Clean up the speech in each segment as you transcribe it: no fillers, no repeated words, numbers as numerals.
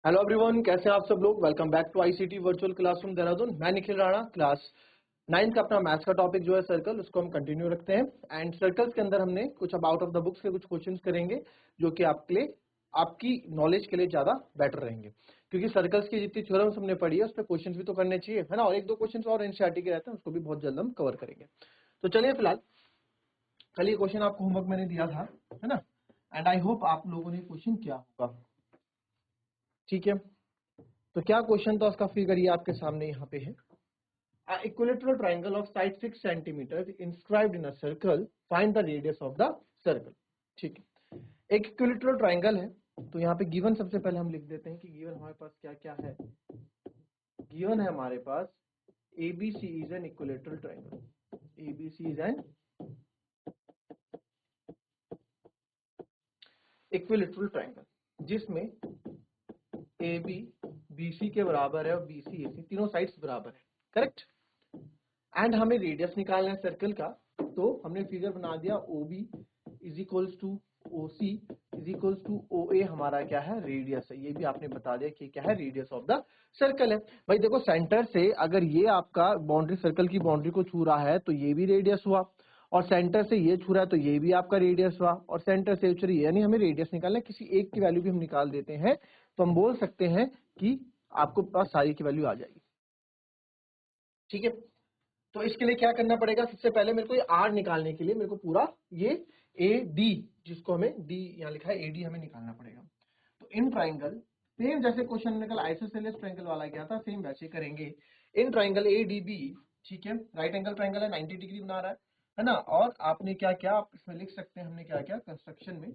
Hello everyone, कैसे हैं आप सब लोग। Welcome back to ICT virtual classroom Dehradun. मैं निखिल राणा। क्लास 9 का अपना मैथ्स का टॉपिक जो है सर्कल, उसको हम कंटिन्यू रखते हैं। एंड सर्कल्स के अंदर हमने कुछ अब आउट ऑफ द बुक्स के कुछ क्वेश्चंस करेंगे जो कि आपके लिए, आपकी नॉलेज के लिए ज्यादा बेटर रहेंगे, क्योंकि सर्कल्स की जितनी थ्योरम्स हमने पढ़ी है उस पर क्वेश्चन भी तो करने चाहिए, है ना। और एक दो क्वेश्चन और एनसीईआरटी के रहते हैं, उसको भी बहुत जल्द हम कवर करेंगे। तो चलिए फिलहाल कल ये क्वेश्चन आपको होमवर्क मैंने दिया था, है ना। एंड आई होप आप लोगों ने क्वेश्चन किया होगा, ठीक है। तो क्या क्वेश्चन था उसका, फिगर ये आपके सामने यहाँ पे है। Equilateral triangle of side 6 centimetre inscribed in a circle, find the radius of the circle. ठीक है, एक इक्विलेटरल ट्राइंगल है। तो यहाँ पे गिवन सबसे पहले हम लिख देते हैं कि गिवन हमारे पास क्या क्या है। गिवन है हमारे पास ABC is an equilateral triangle. ABC is an equilateral triangle जिसमें AB BC के बराबर है और BC AC तीनों साइड्स बराबर है, करेक्ट। एंड हमें रेडियस निकालना है सर्कल का। तो हमने फिगर बना दिया, OB is equals to OC is equals to OA हमारा क्या है, रेडियस है। ये भी आपने बता दिया कि क्या है, रेडियस ऑफ द सर्कल है। भाई देखो, सेंटर से अगर ये आपका बाउंड्री, सर्कल की बाउंड्री को छू रहा है तो ये भी रेडियस हुआ, और सेंटर से ये छू रहा है तो ये भी आपका रेडियस हुआ, और सेंटर से छू रही है, यानी हमें रेडियस निकालना है। किसी एक की वैल्यू भी हम निकाल देते हैं तो हम बोल सकते हैं कि आपको पास सारी की वैल्यू आ जाएगी, ठीक है। तो इसके लिए क्या करना पड़ेगा, सबसे पहले मेरे को ये आर निकालने के लिए मेरे को पूरा ये ए डी, जिसको हमें डी यहाँ लिखा है, एडी हमें निकालना पड़ेगा। तो इन ट्राइंगल, सेम जैसे क्वेश्चन में कल आइसोसेलेस ट्राइंगल वाला गया था, सेम वैसे करेंगे। In triangle A D B, ठीक है, राइट एंगल ट्राइंगल है, 90 डिग्री बना रहा है ना। और आपने क्या क्या, आप इसमें लिख सकते हैं, हमने क्या क्या कंस्ट्रक्शन में,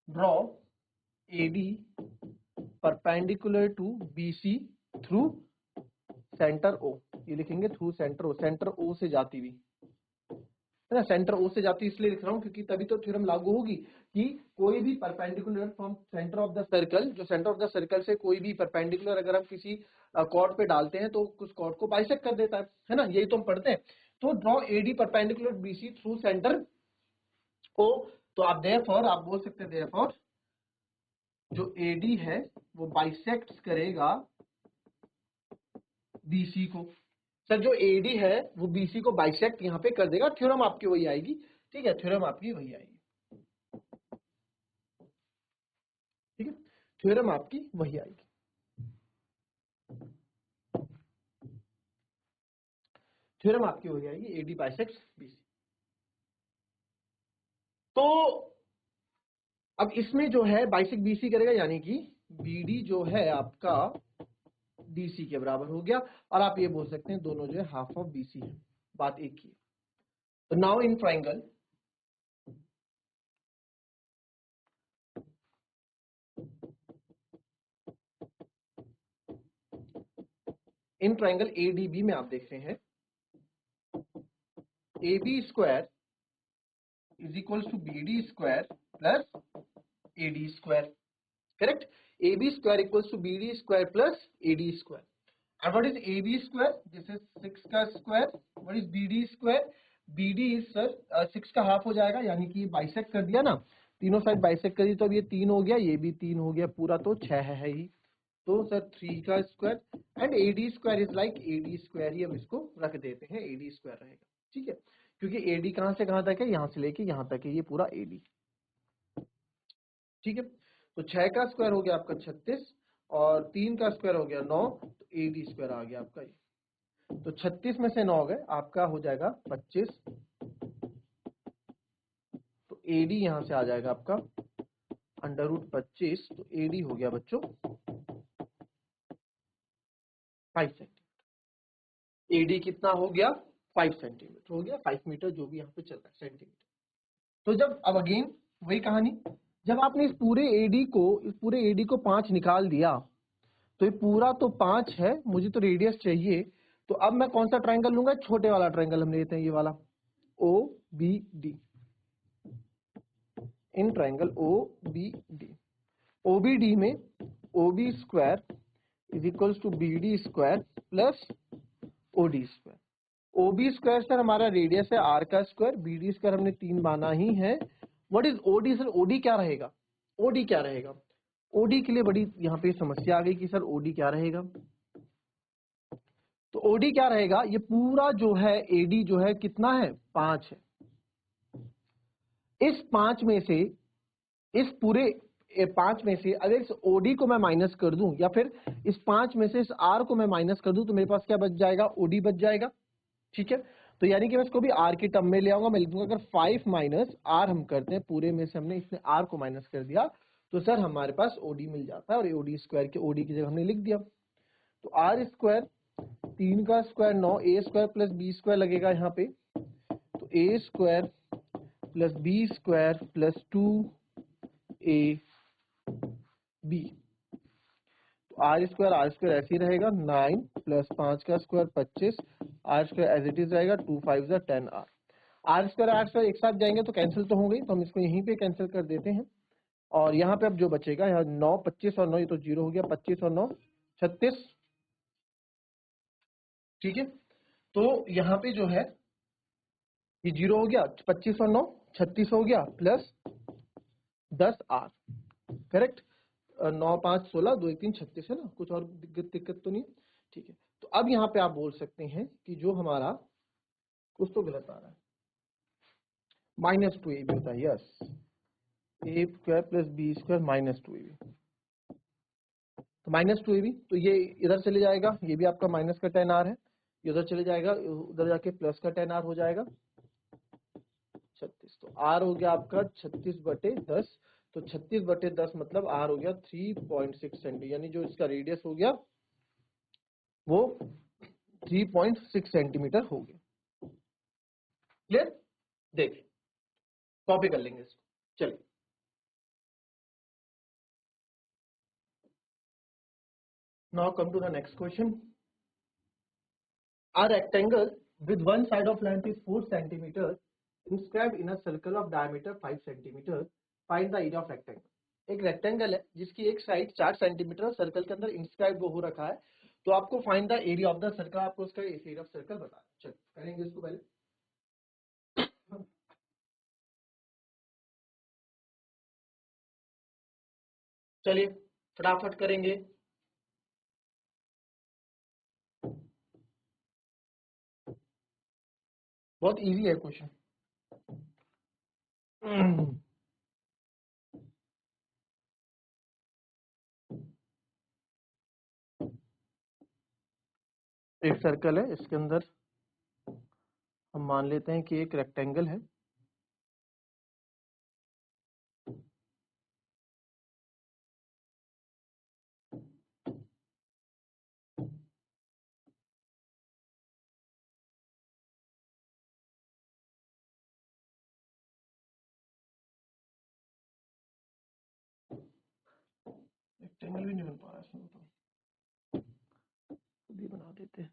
draw AD perpendicular to BC through centre O, ये लिखेंगे through centre O, centre O से जाती हुई, है ना। सेंटर ओ से जाती इसलिए लिख रहा हूं क्योंकि तभी तो थ्योरम लागू होगी कि कोई भी perpendicular from centre of the circle, जो सेंटर ऑफ द सर्कल से कोई भी परपेंडिकुलर अगर हम किसी कॉर्ड पे डालते हैं तो उस कॉर्ड को बाइसेक्ट कर देता है ना। यही तो हम पढ़ते हैं। तो draw AD perpendicular BC through centre O. तो आप देयरफॉर आप बोल सकते हैं, देयरफॉर जो एडी है वो बाइसेक्ट करेगा बीसी को। सर जो एडी है वो बीसी को बाइसेक्ट यहाँ पे कर देगा। थ्योरम आपकी वही आएगी, ठीक है, थ्योरम आपकी वही आएगी, ठीक है, थ्योरम आपकी वही आएगी। थ्योरम आपकी वही आएगी, एडी बाइसेक्ट्स बीसी। तो अब इसमें जो है बाइसेक्ट बीसी करेगा, यानी कि बीडी जो है आपका डीसी के बराबर हो गया। और आप ये बोल सकते हैं दोनों जो है हाफ ऑफ बीसी है, बात एक ही है। तो now in triangle, in triangle ADB में आप देख रहे हैं A B square is equals to B D square plus A D square, correct. A B square equals to B D square plus A D square. And what is AB square? This is 6 का square. What is BD square? BD is sir 6 का half हो जाएगा, यानी कि bisect कर दिया ना, तीनों साइड बाइसेक्ट कर दी, तो अब ये 3 हो गया, ये भी 3 हो गया, पूरा तो 6 है ही। तो सर 3 का square and AD square is like AD square ही हम इसको रख देते हैं, AD स्क्वायर रहेगा, ठीक है। क्योंकि AD कहां से कहां तक है, यहां से लेके यहां तक है, ये पूरा AD, ठीक है। तो 6 का स्क्वायर हो गया आपका 36 और 3 का स्क्वायर हो गया 9, तो AD स्क्वायर आ गया आपका ये। तो 36 में से 9 गए, आपका हो जाएगा 25। तो AD यहां से आ जाएगा आपका अंडर रूट 25, तो AD हो गया बच्चों 5 सेंटीमीटर। AD कितना हो गया, 5 सेंटीमीटर हो गया, 5 मीटर जो भी यहाँ पे चल रहा है सेंटीमीटर। तो जब अब अगेन वही कहानी, जब आपने इस पूरे AD को 5 निकाल दिया, तो ये पूरा तो 5 है, मुझे तो रेडियस चाहिए। तो अब मैं कौन सा ट्राइंगल लूंगा, छोटे वाला ट्राइंगल हम लेते हैं, ये वाला OBD। In triangle OBD, OBD में OB square is equals to BD square plus OD square. OB square sir हमारा रेडियस है R का स्क्वायर, BD स्क्वायर हमने 3 माना ही है, what is OD sir? OD क्या रहेगा? ओडी क्या रहेगा? ओडी के लिए बड़ी यहाँ पे समस्या आ गई कि सर ओडी क्या रहेगा। तो ओडी क्या रहेगा, ये पूरा जो है एडी जो है कितना है, 5 है। इस 5 में से, इस पूरे 5 में से अगर इस ओडी को मैं माइनस कर दूं, या फिर इस 5 में से इस आर को मैं माइनस कर दूं, तो मेरे पास क्या बच जाएगा, ओडी बच जाएगा। ठीक है, तो यानी कि मैं इसको भी आर के टर्म में ले आऊंगा। मैं लिख दूंगा अगर 5 माइनस आर हम करते हैं, पूरे में से हमने इसने आर को माइनस कर दिया, तो सर हमारे पास ओडी मिल जाता है। और ओडी स्क्वायर के ओडी की जगह हमने लिख दिया। तो आर स्क्वायर 3 का square 9, a square plus b square लगेगा यहाँ पे। तो a square plus b square plus 2ab। तो आर स्क्वायर ऐसे ही रहेगा, 9 प्लस 5 का square 25, R square as it is रहेगा, 2 5 10 आर। आर स्क्वायर एक साथ जाएंगे तो कैंसिल तो होंगे, तो हम इसको यहीं पे कैंसिल कर देते हैं। और यहाँ पे अब जो बचेगा, यहाँ 9 25 और 9, ये तो 0 हो गया, 25 और 9 36। ठीक है, तो यहाँ पे जो है ये 0 हो गया, 25 और 9 36 हो गया, प्लस 10 आर। करेक्ट, 9 5 16 2 1 3 36 है ना, कुछ और दिक्कत तो नहीं। ठीक है, तो अब यहाँ पे आप बोल सकते हैं कि जो हमारा, कुछ तो गलत आ रहा है, -2ab होता है। Yes, a square plus b square -2ab। तो -2ab, तो ये इधर चले जाएगा, ये भी आपका माइनस का 10 आर है, ये उधर चले जाएगा, उधर जाके प्लस का 10 आर हो जाएगा, 36। तो आर हो गया आपका 36/10। तो 36/10 मतलब आर हो गया 3.6 सेंटीमीटर, यानी जो इसका रेडियस हो गया वो 3.6 सेंटीमीटर हो गया। क्लियर? देखिए, कॉपी कर लेंगे इसको। चलिए, now come to the next question. A rectangle with one side of length is 4 centimeters inscribed in a circle of diameter 5 centimeters. Find the area of rectangle. एक रेक्टेंगल है जिसकी एक साइड 4 सेंटीमीटर सर्कल के अंदर inscribe हो रखा है, तो आपको find the area of the circle, आपको उसका एरिया ऑफ सर्कल बताना। चलिए करेंगे इसको पहले। चलिए फटाफट करेंगे। बहुत इजी है क्वेश्चन। एक सर्कल है, इसके अंदर हम मान लेते हैं कि एक रेक्टेंगल है। रेक्टेंगल भी नहीं बन पा रहा इसमें, तो खुद ही बना देते हैं।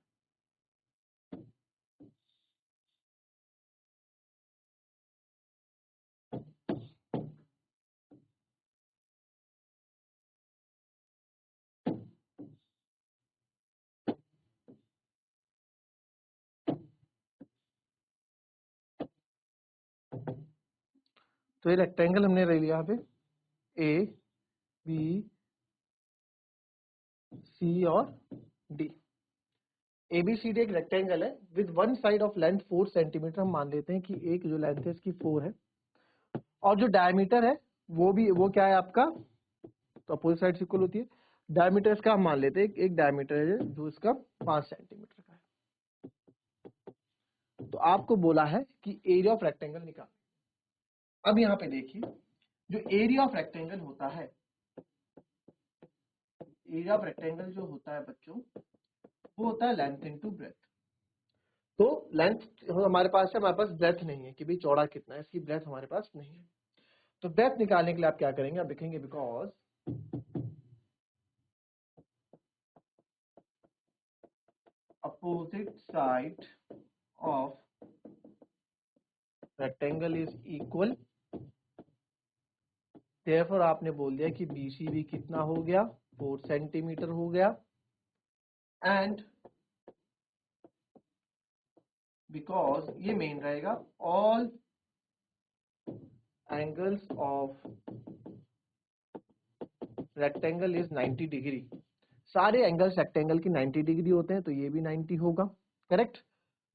तो ये रेक्टेंगल हमने ले लिया यहाँ पे, ए बी सी और डी। ABCD एक रेक्टेंगल है with one side of length 4 centimetre. हम मान लेते हैं कि एक जो लेंथ है इसकी 4 है, और जो डायमीटर है वो क्या है आपका, तो अपोजिट साइड इक्वल होती है। डायमीटर इसका हम मान लेते हैं, एक डायमीटर है जो इसका 5 सेंटीमीटर का है। तो आपको बोला है कि एरिया ऑफ रेक्टेंगल निकाल। अब यहाँ पे देखिए, जो एरिया ऑफ रेक्टेंगल होता है, एरिया ऑफ रेक्टेंगल जो होता है बच्चों, वो होता है लेंथ इनटू ब्रेथ। तो लेंथ हमारे पास है, हमारे पास ब्रेथ नहीं है कि भाई चौड़ा कितना है, इसकी ब्रेथ हमारे पास नहीं है। तो ब्रेथ निकालने के लिए आप क्या करेंगे, आप लिखेंगे because opposite side of rectangle is equal. Therefore आपने बोल दिया कि बीसी भी कितना हो गया, 4 सेंटीमीटर हो गया, एंड बिकॉज ये मेन रहेगा, all angles of rectangle is 90 degree. सारे एंगल्स रेक्टेंगल की 90 डिग्री होते हैं, तो ये भी 90 होगा। करेक्ट।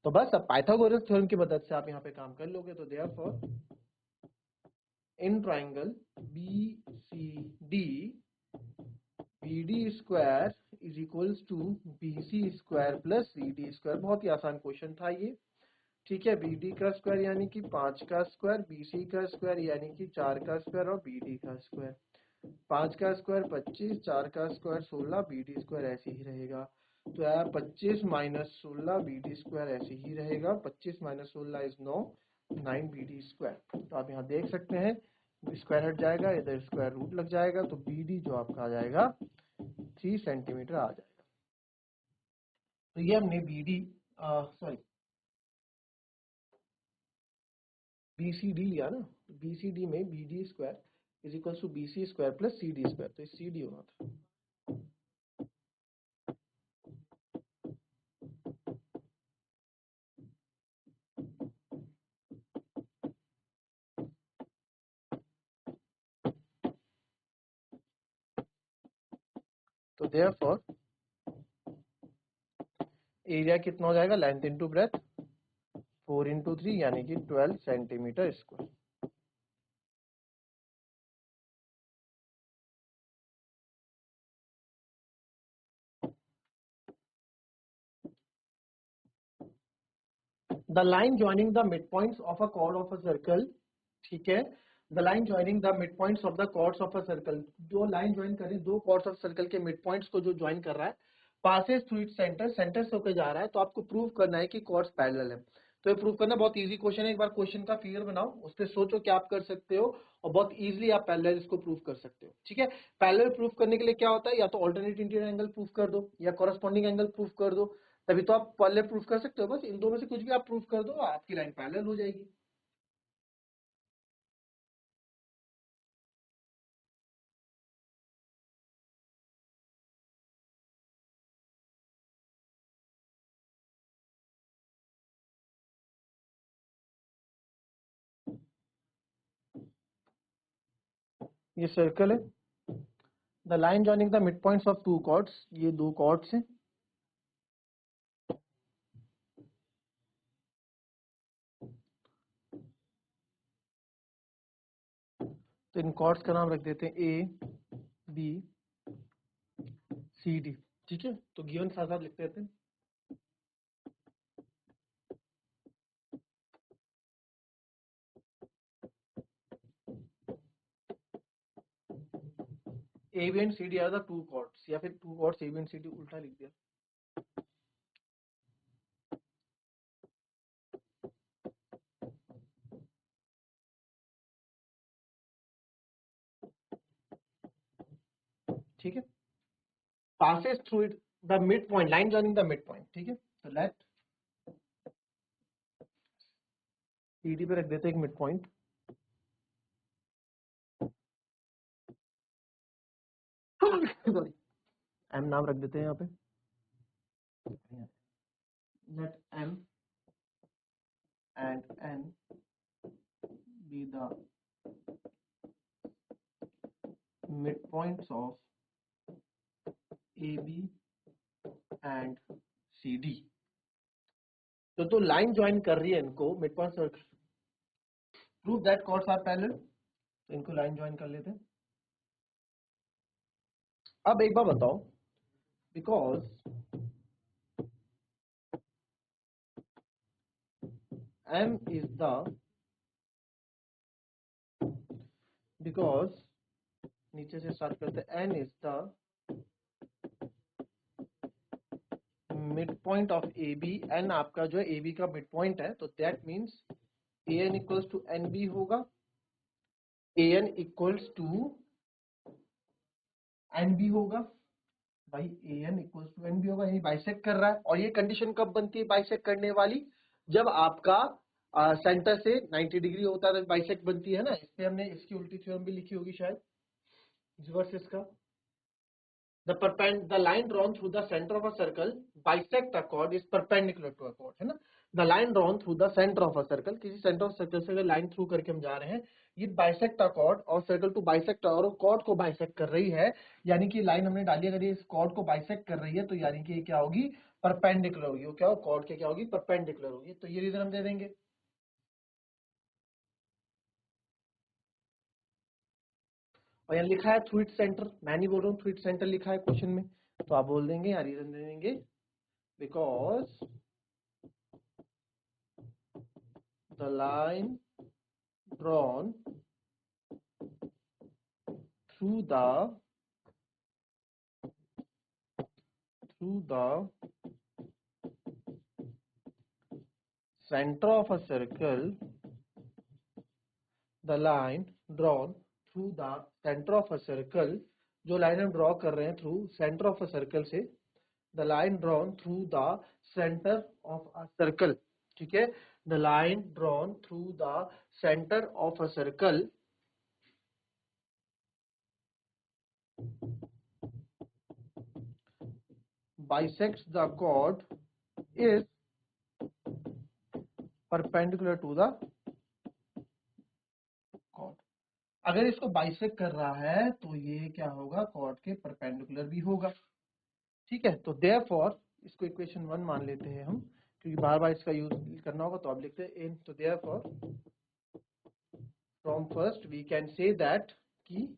तो बस अब पाइथागोरस थ्योरम की मदद से आप यहाँ पे काम कर लोगे। तो therefore in triangle BCD BD square is equals to BC square plus CD square. बहुत ही आसान क्वेश्चन था ये। ठीक है, BD का स्क्वायर यानी कि 5 का स्क्वायर, BC का स्क्वायर यानी कि 4 का स्क्वायर और BD का स्क्वायर। 5 का स्क्वायर 25, 4 का स्क्वायर 16, BD स्क्वायर ऐसे ही रहेगा। तो यार 25 माइनस 16 BD स्क्वायर ऐसे ही रहेगा। 25 माइनस 16 इज 9 BD स्क्वायर। तो आप यहाँ देख सकते हैं स्क्वायर हट जाएगा, इधर स्क्वायर रूट लग जाएगा, तो BD जो आपका आ जाएगा 3 सेंटीमीटर आ जाएगा। तो ये हमने BCD लिया ना। BCD में BD square is equal to BC square plus CD square. तो CD होना था। तो देयरफॉर एरिया कितना हो जाएगा, लेंथ इंटू ब्रेथ 4 इंटू 3 यानी कि 12 centimetre square. The line joining the mid points of a chord of a circle. ठीक है, the line joining the mid points of the chords of a circle. जो line join कर रही है दो chords of circle के mid points को जो ज्वाइन कर रहा है, passes through its centre, centre से होकर जा रहा है। तो आपको प्रूव करना है कि कॉर्ड्स पैरेलल है। तो ये प्रूव करना बहुत इजी क्वेश्चन है। एक बार क्वेश्चन का फिगर बनाओ, उस पर सोचो क्या आप कर सकते हो, और बहुत इजीली आप पैरेलल इसको प्रूव कर सकते हो। ठीक है, पैरेलल प्रूव करने के लिए क्या होता है, या तो ऑल्टरनेट इंटीरियर एंगल प्रूव कर दो या कॉरेस्पॉन्डिंग एंगल प्रूव कर दो, तभी तो आप पैरेलल प्रूव कर सकते हो। बस इन दो में से कुछ भी आप प्रूव कर दो, आपकी लाइन पैरेलल हो जाएगी। ये सर्कल है, the line joining the mid points of two chords, ये दो कॉर्ड्स हैं। तो इन कॉर्ड्स का नाम रख देते हैं ABCD। ठीक है, तो गिवन साथ साथ लिखते रहते हैं। AB and CD are the two chords, या फिर two chords AB and CD, उल्टा लिख दिया। ठीक है, passes through it the midpoint, line joining the midpoint। ठीक है, तो लेट CD पे रख देते हैं एक मिड पॉइंट, सॉरी M नाम रख देते हैं यहाँ पे। Let M and N be the midpoints of AB and CD। तो लाइन ज्वाइन कर रही है इनको mid point circle, prove that chords are parallel. तो इनको लाइन ज्वाइन कर लेते हैं। अब एक बार बताओ, because M is the, because नीचे से स्टार्ट करते हैं, N is the mid point of AB। N आपका जो है AB का मिड पॉइंट है, तो that means AN equals to NB होगा, AN इक्वल्स टू NB होगा। भाई AN इक्वल्स टू NB होगा, यानी बाइसेक्ट कर रहा है। और ये कंडीशन कब बनती है बाइसेक्ट करने वाली, जब आपका सेंटर से 90 डिग्री होता है तो बाइसेक्ट बनती है ना। इस पे हमने इसकी उल्टी थ्योरम भी लिखी होगी शायद, रिवर्स इसका। The line drawn through the center of a circle bisect a chord is perpendicular to a chord, है ना। The line drawn through the centre of a circle, किसी सेंटर ऑफ सर्कल से अगर लाइन थ्रू करके हम जा रहे हैं, ये बाइसेक्ट अ कॉर्ड और सर्कल टू बाइसेक्ट और कॉर्ड को बाइसेक्ट कर रही है, यानी कि लाइन हमने डाली, अगर ये इस कॉर्ड को बाइसेक्ट कर रही है तो यानी कि ये क्या होगी, परपेंडिकुलर होगी। वो क्या हो, कॉर्ड के क्या होगी, परपेंडिकुलर होगी। तो ये रीजन हम दे देंगे। और यहाँ लिखा है थ्रू इट सेंटर, मैं नहीं बोल रहा हूँ, थ्रू इट सेंटर लिखा है क्वेश्चन में, तो आप बोल देंगे, यहाँ रीजन दे देंगे, because the line drawn through the center of a circle, the line drawn through the center of a circle, जो लाइन हम ड्रॉ कर रहे हैं through centre of a circle से, the line drawn through the centre of a circle, ठीक है, the line drawn through the centre of a circle bisects the chord is perpendicular to the chord। अगर इसको bisect कर रहा है तो ये क्या होगा, कॉर्ड के परपेंडिकुलर भी होगा, ठीक है। तो देयरफॉर इसको इक्वेशन 1 मान लेते हैं हम, क्योंकि बार बार इसका यूज करना होगा, तो आप लिखते हैं इन। तो therefore from first we can say that कि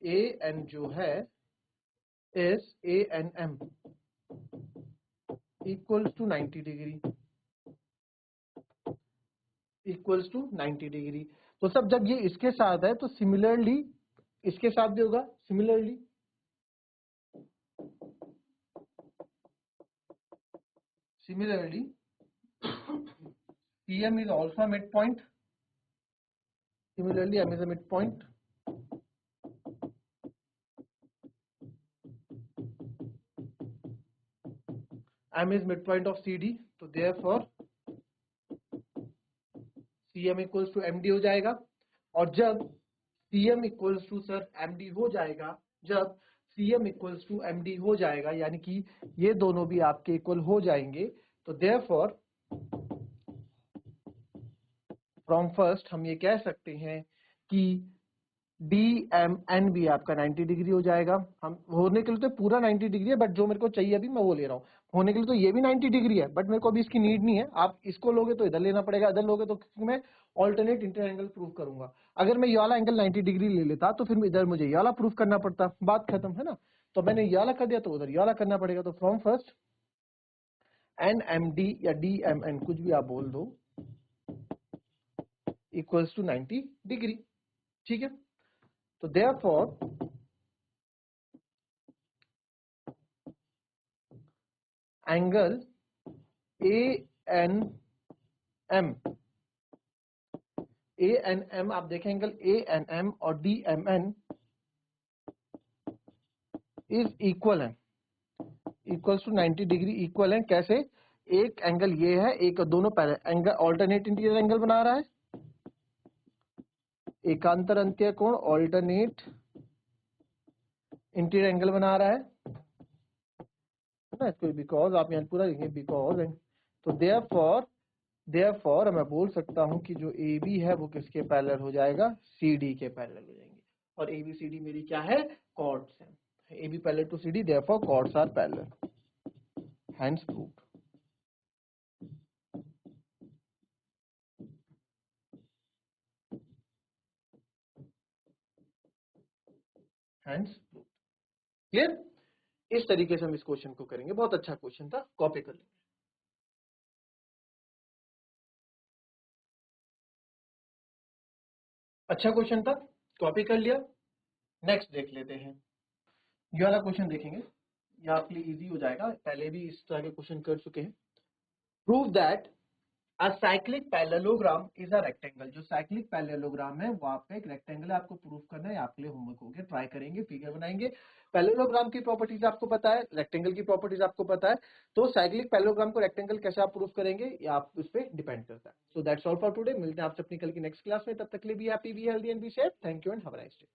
ए एन जो है is A N M equals to 90 degree, equals to 90 degree. तो सब जब ये इसके साथ है तो सिमिलरली इसके साथ भी होगा, similarly PM is also a midpoint, similarly M is a midpoint, M is midpoint of CD, तो therefore CM equals to MD हो जाएगा। और जब CM equals to sir MD हो जाएगा, जब CM equals to MD हो जाएगा, यानी कि ये दोनों भी आपके इक्वल हो जाएंगे, तो therefore फ्रॉम फर्स्ट हम ये कह सकते हैं कि DMN भी आपका 90 डिग्री हो जाएगा। हम होने के लिए तो पूरा 90 डिग्री है, बट जो मेरे को चाहिए अभी मैं वो ले रहा हूँ। होने के लिए तो ये भी 90 डिग्री है, बट मेरे को अभी इसकी नीड नहीं है। आप इसको लोगे तो इधर लेना पड़ेगा, इधर लोगे तो, क्योंकि मैं ऑल्टरनेट इंटर एंगल प्रूव करूंगा। अगर मैं ये वाला एंगल 90 डिग्री ले लेता तो फिर इधर मुझे ये वाला प्रूव करना पड़ता, बात खत्म है ना। तो मैंने ये वाला कर दिया तो उधर ये वाला करना पड़ेगा। तो फ्रॉम फर्स्ट NMD या DMN कुछ भी आप बोल दो इक्वल्स टू 90 डिग्री, ठीक है। तो देयरफॉर एंगल ANM आप देखें, एंगल ANM और DMN इज इक्वल है, इक्वल्स टू 90 डिग्री, इक्वल है। कैसे, एक एंगल ये है, एक दोनों parallel angle, alternate interior angle बना रहा है, एकांतर अंत्य कोण ऑल्टरनेट इंटीरियर एंगल बना रहा है ना। इसको बिकॉज आप यहाँ पूरा लिखेंगे बिकॉज, तो देयरफॉर मैं बोल सकता हूं कि जो AB है वो किसके पैरेलल हो जाएगा, CD के पैरेलल हो जाएंगे। और ABCD मेरी क्या है, कॉर्ड्स है। AB parallel to CD, therefore chords are parallel, hence proved. Hence proved, clear. इस तरीके से हम इस क्वेश्चन को करेंगे। बहुत अच्छा क्वेश्चन था, कॉपी कर लेंगे। अच्छा क्वेश्चन था, कॉपी कर लिया। नेक्स्ट देख लेते हैं, ये वाला क्वेश्चन देखेंगे, ये आपके लिए इजी हो जाएगा, पहले भी इस तरह के क्वेश्चन कर चुके हैं। Prove that a cyclic parallelogram is a rectangle. जो साइक्लिक पैरेललोग्राम है वो आपका एक रेक्टेंगल है, आपको प्रूव करना है, आपके लिए होमवर्क हो गया। ट्राई करेंगे, फिगर बनाएंगे। पैरेललोग्राम की प्रॉपर्टीज आपको पता है, रेक्टेंगल की प्रॉपर्टीज आपको पता है, तो साइक्लिक पैरेललोग्राम को रेक्टेंगल कैसे आप प्रूव करेंगे, ये आप उस पर डिपेंड करता है। So that's all for today, मिलते हैं आपसे अपनी कल की नेक्स्ट क्लास में। तब तक के लिए be happy, be healthy and be safe. Thank you and have a nice day.